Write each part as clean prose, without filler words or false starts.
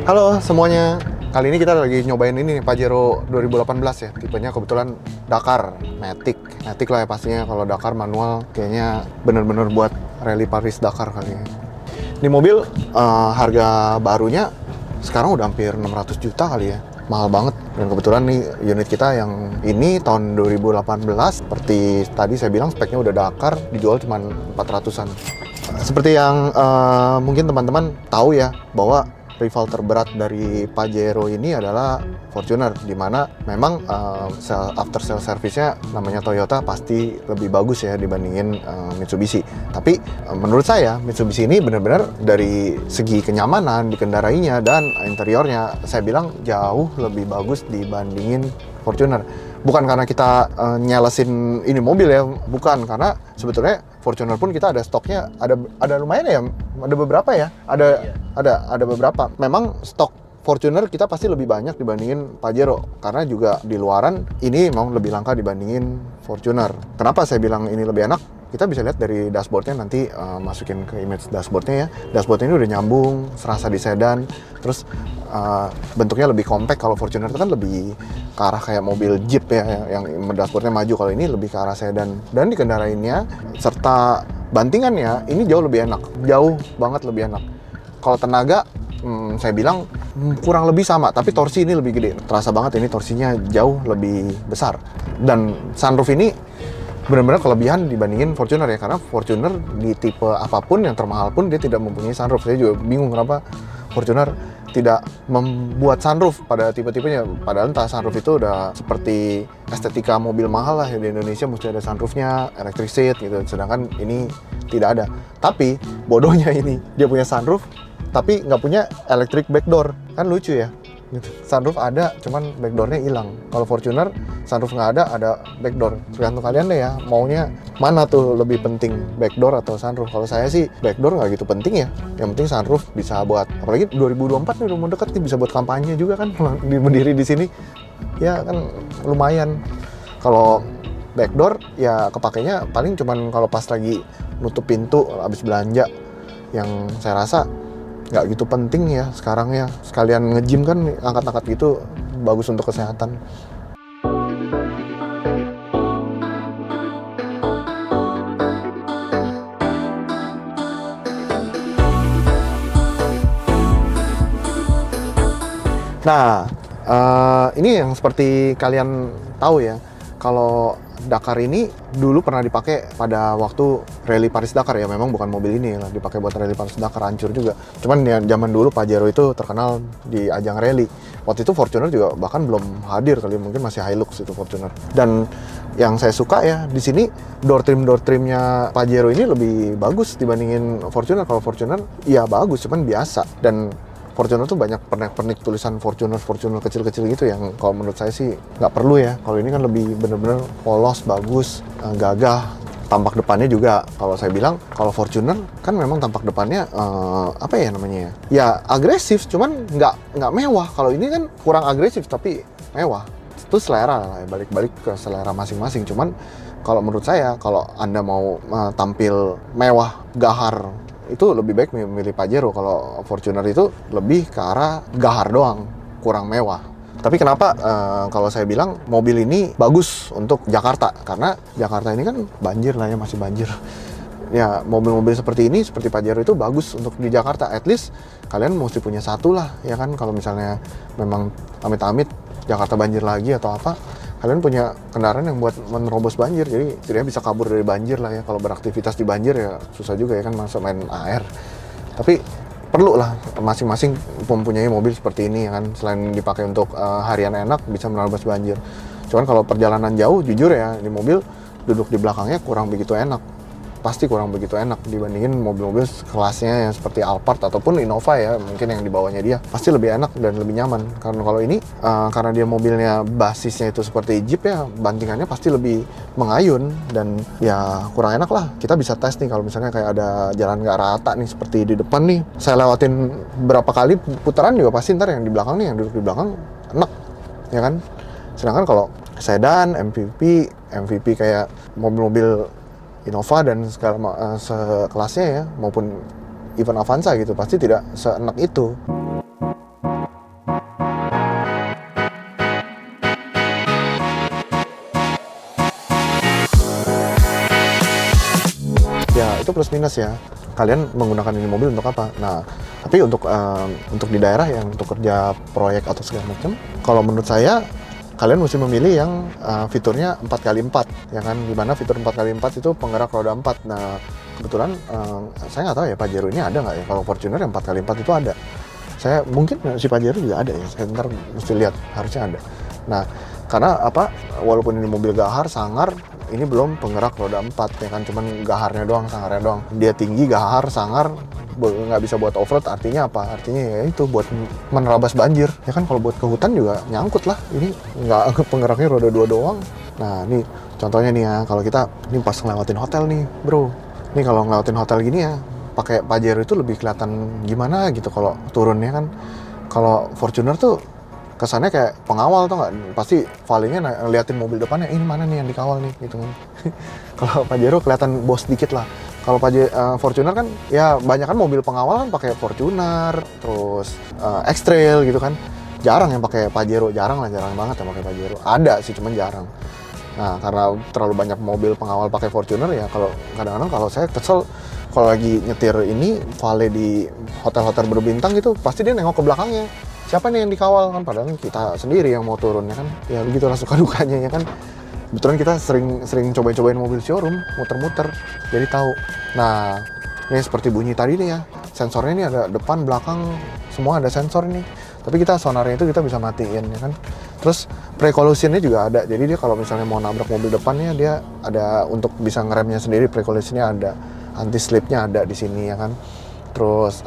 Halo semuanya, kali ini kita lagi nyobain ini nih, Pajero 2018 ya. Tipenya kebetulan Dakar, Matic lah ya pastinya. Kalau Dakar manual kayaknya bener-bener buat rally Paris Dakar kali ya. Ini mobil harga barunya sekarang udah hampir 600 juta kali ya. Mahal banget. Dan kebetulan nih unit kita yang ini tahun 2018, seperti tadi saya bilang speknya udah Dakar, dijual cuma 400-an. Seperti yang mungkin teman-teman tahu ya, bahwa rival terberat dari Pajero ini adalah Fortuner, di mana memang after sale service-nya namanya Toyota pasti lebih bagus ya dibandingin Mitsubishi. Tapi menurut saya Mitsubishi ini benar-benar dari segi kenyamanan dikendarainya dan interiornya saya bilang jauh lebih bagus dibandingin Fortuner. Bukan karena kita nyelesin ini mobil ya, bukan, karena sebetulnya Fortuner pun kita ada stoknya, ada lumayan ya, ada beberapa ya, ada beberapa. Memang stok Fortuner kita pasti lebih banyak dibandingin Pajero, karena juga di luaran ini memang lebih langka dibandingin Fortuner. Kenapa saya bilang ini lebih enak? Kita bisa lihat dari dashboardnya, nanti masukin ke image dashboardnya ya. Dashboard ini udah nyambung, serasa di sedan, terus bentuknya lebih compact. Kalau Fortuner itu kan lebih ke arah kayak mobil Jeep ya, yang dashboardnya maju. Kalau ini lebih ke arah sedan, dan dikendarainnya serta bantingannya ini jauh lebih enak, jauh banget lebih enak. Kalau tenaga saya bilang kurang lebih sama, tapi torsi ini lebih gede. Terasa banget ini torsinya jauh lebih besar. Dan sunroof ini benar-benar kelebihan dibandingin Fortuner ya, karena Fortuner di tipe apapun yang termahal pun dia tidak mempunyai sunroof. Saya juga bingung kenapa Fortuner tidak membuat sunroof pada tipe-tipenya, padahal entah sunroof itu udah seperti estetika mobil mahal lah ya, di Indonesia mesti ada sunroofnya, electric seat gitu, sedangkan ini tidak ada. Tapi bodohnya ini dia punya sunroof tapi nggak punya electric backdoor, kan lucu ya gitu. Sunroof ada, cuman backdoornya hilang. Kalau Fortuner sunroof nggak ada backdoor. Tergantung kalian deh ya, maunya mana tuh lebih penting, backdoor atau sunroof. Kalau saya sih backdoor nggak gitu penting ya, yang penting sunroof bisa buat, apalagi 2024 nih udah mau deket nih, bisa buat kampanye juga kan berdiri di sini ya kan, lumayan. Kalau backdoor ya kepakainya paling cuman kalau pas lagi nutup pintu habis belanja, yang saya rasa nggak gitu penting ya sekarang ya. Sekalian nge-gym kan, angkat-angkat gitu bagus untuk kesehatan. Nah, ini yang seperti kalian tahu ya, kalau Dakar ini dulu pernah dipakai pada waktu rally Paris Dakar ya. Memang bukan mobil ini lah dipakai buat rally Paris Dakar, hancur juga. Cuman ya zaman dulu Pajero itu terkenal di ajang rally. Waktu itu Fortuner juga bahkan belum hadir kali, mungkin masih Hilux itu Fortuner. Dan yang saya suka ya di sini door trimnya Pajero ini lebih bagus dibandingin Fortuner. Kalau Fortuner ya bagus, cuman biasa. Dan Fortuner tuh banyak pernik-pernik tulisan Fortuner kecil-kecil gitu, yang kalau menurut saya sih nggak perlu ya. Kalau ini kan lebih bener-bener polos, bagus, gagah. Tampak depannya juga, kalau saya bilang, kalau Fortuner kan memang tampak depannya apa ya namanya ya, agresif, cuman nggak mewah. Kalau ini kan kurang agresif tapi mewah. Itu selera lah ya, balik-balik ke selera masing-masing. Cuman kalau menurut saya, kalau Anda mau tampil mewah, gahar, itu lebih baik memilih Pajero. Kalau Fortuner itu lebih ke arah gahar doang, kurang mewah. Tapi kenapa kalau saya bilang mobil ini bagus untuk Jakarta? Karena Jakarta ini kan banjir lah ya, masih banjir. Ya mobil-mobil seperti ini, seperti Pajero itu bagus untuk di Jakarta. At least kalian mesti punya satu lah ya kan. Kalau misalnya memang amit-amit Jakarta banjir lagi atau apa, kalian punya kendaraan yang buat menerobos banjir, jadi tidak bisa kabur dari banjir lah ya. Kalau beraktivitas di banjir ya susah juga ya kan, masa main air. Tapi perlu lah masing-masing mempunyai mobil seperti ini ya kan, selain dipakai untuk harian enak, bisa menerobos banjir. Cuman kalau perjalanan jauh, jujur ya, di mobil duduk di belakangnya kurang begitu enak. Pasti kurang begitu enak dibandingin mobil-mobil kelasnya yang seperti Alphard ataupun Innova ya, mungkin yang di bawahnya dia pasti lebih enak dan lebih nyaman. Karena kalau ini karena dia mobilnya basisnya itu seperti Jeep ya, bantingannya pasti lebih mengayun dan ya kurang enak lah. Kita bisa tes nih kalau misalnya kayak ada jalan nggak rata nih seperti di depan nih, saya lewatin berapa kali putaran juga pasti ntar yang di belakang nih, yang duduk di belakang enak ya kan. Sedangkan kalau sedan, MVP kayak mobil-mobil Innova dan segala sekelasnya ya, maupun even Avanza gitu, pasti tidak seenak itu. plus minus ya. Kalian menggunakan ini mobil untuk apa? Nah, tapi untuk di daerah yang untuk kerja proyek atau segala macam, kalau menurut saya kalian mesti memilih yang fiturnya 4x4 ya kan, dimana fitur 4x4 itu penggerak roda 4. Nah kebetulan saya nggak tahu ya Pajero ini ada nggak ya. Kalau Fortuner yang 4x4 itu ada, saya mungkin si Pajero juga ada ya, saya ntar mesti lihat, harusnya ada. Nah karena apa, walaupun ini mobil gahar sangar, ini belum penggerak roda 4 ya kan, cuman gaharnya doang, sangarnya doang. Dia tinggi, gahar, sangar, nggak bisa buat off-road. Artinya apa? Artinya ya itu buat menerabas banjir ya kan. Kalau buat ke hutan juga nyangkut lah, ini nggak penggeraknya roda 2 doang. Nah ini contohnya nih ya, kalau kita ini pas ngelewatin hotel nih bro, ini kalau ngelewatin hotel gini ya pakai Pajero itu lebih kelihatan gimana gitu kalau turunnya kan. Kalau Fortuner tuh kesannya kayak pengawal tuh nggak, pasti valenya liatin mobil depannya, ini mana nih yang dikawal nih gitu kan. Kalau Pajero kelihatan bos dikit lah. Kalau Fortuner kan ya banyak kan mobil pengawal kan pakai Fortuner, terus X-Trail gitu kan. Jarang yang pakai Pajero, jarang banget yang pakai Pajero. Ada sih cuman jarang. Nah karena terlalu banyak mobil pengawal pakai Fortuner ya, kalau kadang-kadang kalau saya kesel kalau lagi nyetir ini vale di hotel-hotel berbintang gitu, pasti dia nengok ke belakangnya. Siapa nih yang dikawal kan, padahal kita sendiri yang mau turun ya kan. Ya begitulah suka dukanya ya kan. Kebetulan kita sering cobain mobil showroom, muter-muter, jadi tahu. Nah ini seperti bunyi tadi nih ya, sensornya ini ada depan, belakang, semua ada sensor ini. Tapi kita sonarnya itu kita bisa matiin ya kan. Terus pre-collisionnya juga ada, jadi dia kalau misalnya mau nabrak mobil depannya, dia ada untuk bisa ngeremnya sendiri, pre-collisionnya ada, anti slipnya ada di sini ya kan. Terus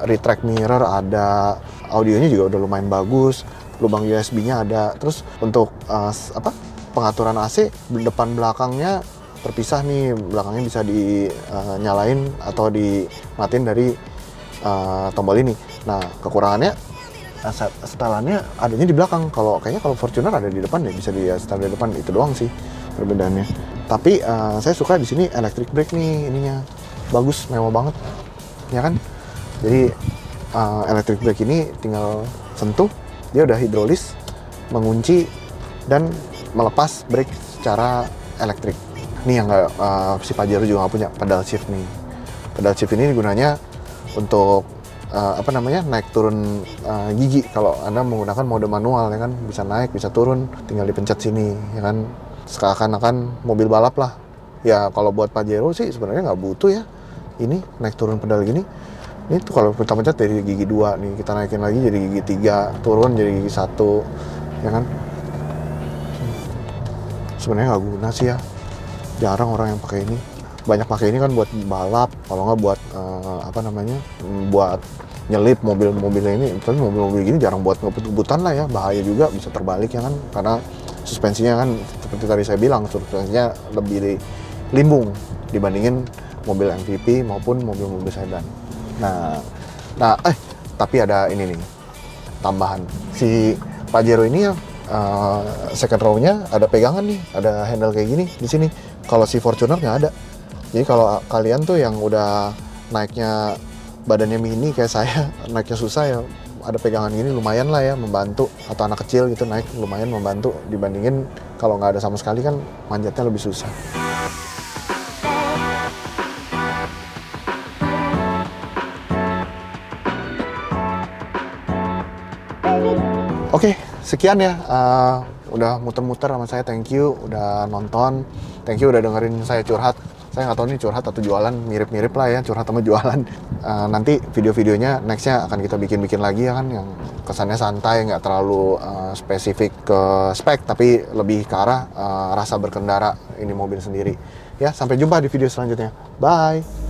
retract mirror ada, audionya juga udah lumayan bagus, lubang USB-nya ada. Terus untuk pengaturan AC depan belakangnya terpisah nih, belakangnya bisa dinyalain atau dimatiin dari tombol ini. Nah kekurangannya setelannya adanya di belakang. Kayaknya kalau Fortuner ada di depan ya, bisa di setel di depan, itu doang sih perbedaannya. Tapi saya suka di sini electric brake nih, ininya bagus, mewah banget ya kan. Jadi electric brake ini tinggal sentuh, dia udah hidrolis, mengunci dan melepas brake secara elektrik. Ini yang si Pajero juga nggak punya pedal shift nih. Pedal shift ini gunanya untuk naik turun gigi. Kalau Anda menggunakan mode manual ya kan, bisa naik bisa turun, tinggal dipencet sini ya kan, seakan-akan mobil balap lah ya. Kalau buat Pajero sih sebenarnya nggak butuh ya ini naik turun pedal gini. Ini tuh kalau kita pencet dari gigi 2 nih, kita naikin lagi jadi gigi 3, turun jadi gigi 1 ya kan. Sebenarnya nggak guna sih ya, jarang orang yang pakai ini. Banyak pakai ini kan buat balap, kalau nggak buat buat nyelip mobil-mobil ini. Tapi mobil-mobil gini jarang buat ngebut-ngebutan lah ya, bahaya juga, bisa terbalik ya kan, karena suspensinya kan seperti tadi saya bilang, suspensinya lebih limbung dibandingin mobil MPV maupun mobil-mobil sedan. Nah, tapi ada ini nih tambahan, si Pajero ini ya second row-nya ada pegangan nih, ada handle kayak gini di sini. Kalau si Fortuner nggak ada. Jadi kalau kalian tuh yang udah naiknya badannya mini kayak saya, naiknya susah ya, ada pegangan gini lumayan lah ya, membantu. Atau anak kecil gitu naik lumayan membantu, dibandingin kalau nggak ada sama sekali kan manjatnya lebih susah. Oke, sekian ya. Udah muter-muter sama saya, thank you udah nonton, thank you udah dengerin saya curhat. Saya nggak tahu nih curhat atau jualan, mirip-mirip lah ya, curhat sama jualan. Nanti video-videonya nextnya akan kita bikin lagi ya kan, yang kesannya santai, nggak terlalu spesifik ke spek, tapi lebih ke arah rasa berkendara ini mobil sendiri. Ya, sampai jumpa di video selanjutnya. Bye!